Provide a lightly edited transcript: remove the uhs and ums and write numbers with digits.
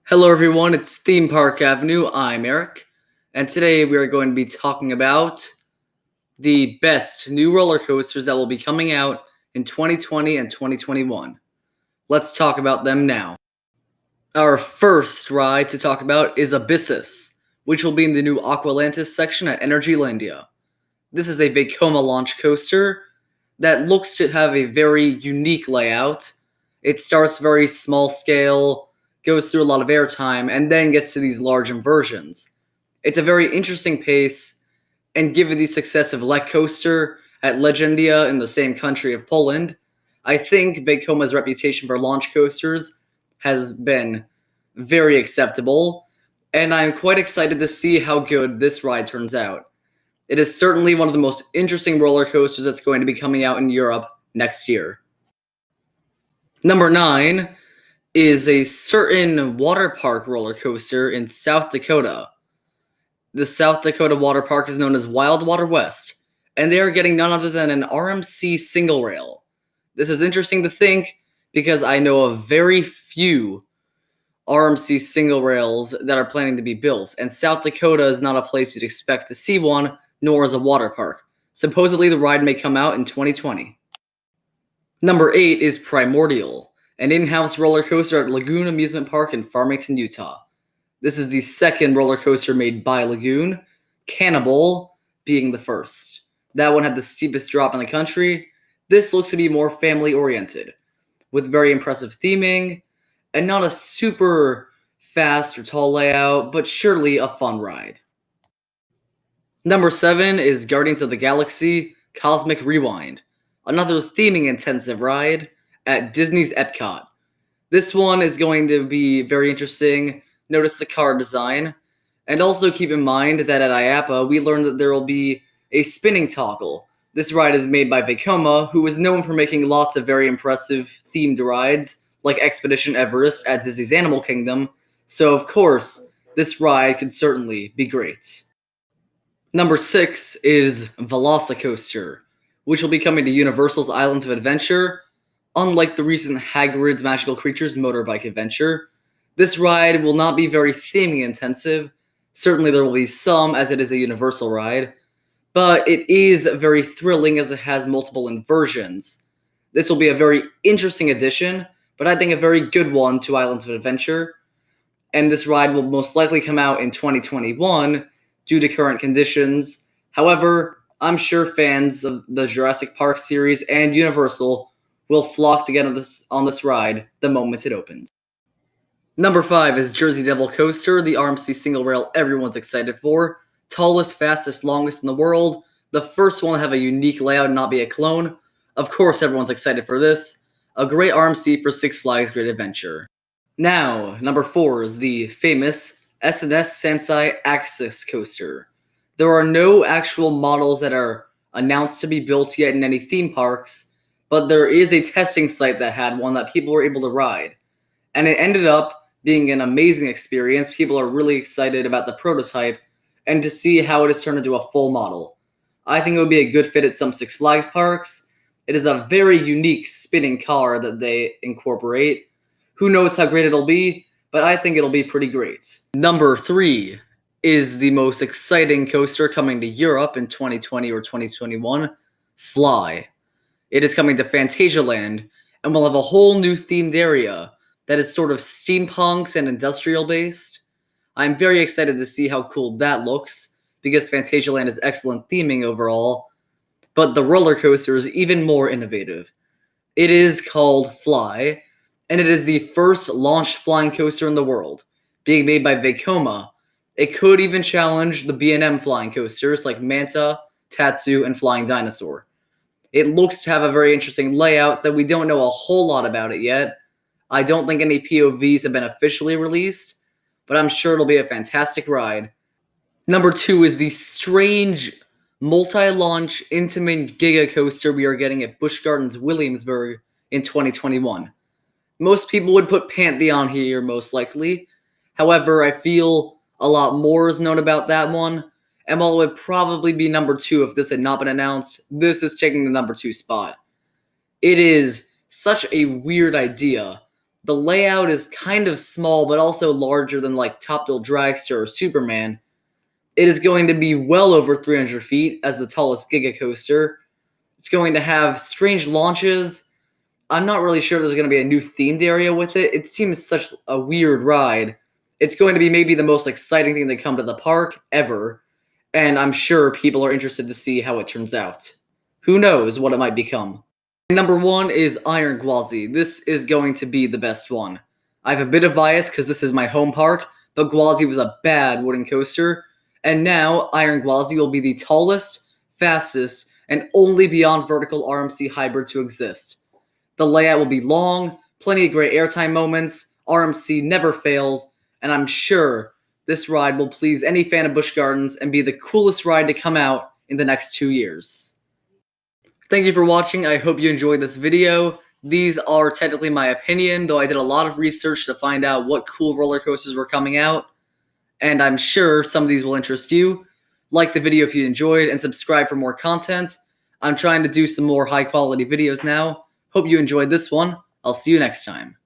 Hello everyone, it's Theme Park Avenue. I'm Eric, and today we are going to be talking about the best new roller coasters that will be coming out in 2020 and 2021. Let's talk about them now. Our first ride to talk about is Abyssus, which will be in the new Aqualantis section at Energylandia. This is a Vekoma launch coaster that looks to have a very unique layout. It starts very small scale, goes through a lot of airtime, and then gets to these large inversions. It's a very interesting pace, and given the success of Lech Coaster at Legendia in the same country of Poland, I think Vekoma's reputation for launch coasters has been very acceptable, and I'm quite excited to see how good this ride turns out. It is certainly one of the most interesting roller coasters that's going to be coming out in Europe next year. Number 9 is a certain water park roller coaster in South Dakota. The South Dakota water park is known as Wild Water West, and they are getting none other than an RMC single rail. This is interesting to think because I know of very few RMC single rails that are planning to be built, and South Dakota is not a place you'd expect to see one, nor is a water park. Supposedly the ride may come out in 2020. Number 8 is Primordial, an in-house roller coaster at Lagoon Amusement Park in Farmington, Utah. This is the second roller coaster made by Lagoon, Cannibal being the first. That one had the steepest drop in the country. This looks to be more family-oriented, with very impressive theming, and not a super fast or tall layout, but surely a fun ride. Number 7 is Guardians of the Galaxy Cosmic Rewind, another theming-intensive ride at Disney's EPCOT. This one is going to be very interesting. Notice the car design. And also keep in mind that at IAAPA, we learned that there will be a spinning toggle. This ride is made by Vekoma, who is known for making lots of very impressive themed rides, like Expedition Everest at Disney's Animal Kingdom, so of course, this ride could certainly be great. Number 6 is VelociCoaster, which will be coming to Universal's Islands of Adventure. Unlike the recent Hagrid's Magical Creatures motorbike adventure, this ride will not be very theming intensive. Certainly there will be some, as it is a Universal ride, but it is very thrilling as it has multiple inversions. This will be a very interesting addition, but I think a very good one to Islands of Adventure, and this ride will most likely come out in 2021 due to current conditions. However, I'm sure fans of the Jurassic Park series and Universal will flock to get on this ride the moment it opens. Number 5 is Jersey Devil Coaster, the RMC single rail everyone's excited for. Tallest, fastest, longest in the world. The first one to have a unique layout and not be a clone. Of course, everyone's excited for this. A great RMC for Six Flags Great Adventure. Now, number 4 is the famous S&S Sansei Axis Coaster. There are no actual models that are announced to be built yet in any theme parks, but there is a testing site that had one that people were able to ride. And it ended up being an amazing experience. People are really excited about the prototype and to see how it has turned into a full model. I think it would be a good fit at some Six Flags parks. It is a very unique spinning car that they incorporate. Who knows how great it'll be, but I think it'll be pretty great. Number 3 is the most exciting coaster coming to Europe in 2020 or 2021, F.L.Y. It is coming to Phantasialand and will have a whole new themed area that is sort of steampunks and industrial based. I'm very excited to see how cool that looks because Phantasialand is excellent theming overall, but the roller coaster is even more innovative. It is called F.L.Y, and it is the first launched flying coaster in the world, being made by Vekoma. It could even challenge the B&M flying coasters like Manta, Tatsu, and Flying Dinosaur. It looks to have a very interesting layout that we don't know a whole lot about it yet. I don't think any POVs have been officially released, but I'm sure it'll be a fantastic ride. Number 2 is the strange multi-launch Intamin Giga coaster we are getting at Busch Gardens Williamsburg in 2021. Most people would put Pantheon here most likely. However, I feel a lot more is known about that one, and while it would probably be number 2 if this had not been announced, this is taking the number 2 spot. It is such a weird idea The layout is kind of small, but also larger than like Top Thrill Dragster or Superman. It is going to be well over 300 feet as the tallest Giga coaster. It's going to have strange launches. I'm not really sure there's going to be a new themed area with it. It seems such a weird ride. It's going to be maybe the most exciting thing to come to the park ever, and I'm sure people are interested to see how it turns out. Who knows what it might become. Number 1 is Iron Gwazi. This is going to be the best one. I have a bit of bias because this is my home park, but Gwazi was a bad wooden coaster, and now Iron Gwazi will be the tallest, fastest, and only beyond vertical RMC hybrid to exist. The layout will be long, plenty of great airtime moments, RMC never fails, and I'm sure this ride will please any fan of Busch Gardens and be the coolest ride to come out in the next 2 years. Thank you for watching. I hope you enjoyed this video. These are technically my opinion, though I did a lot of research to find out what cool roller coasters were coming out, and I'm sure some of these will interest you. Like the video if you enjoyed, and subscribe for more content. I'm trying to do some more high-quality videos now. Hope you enjoyed this one. I'll see you next time.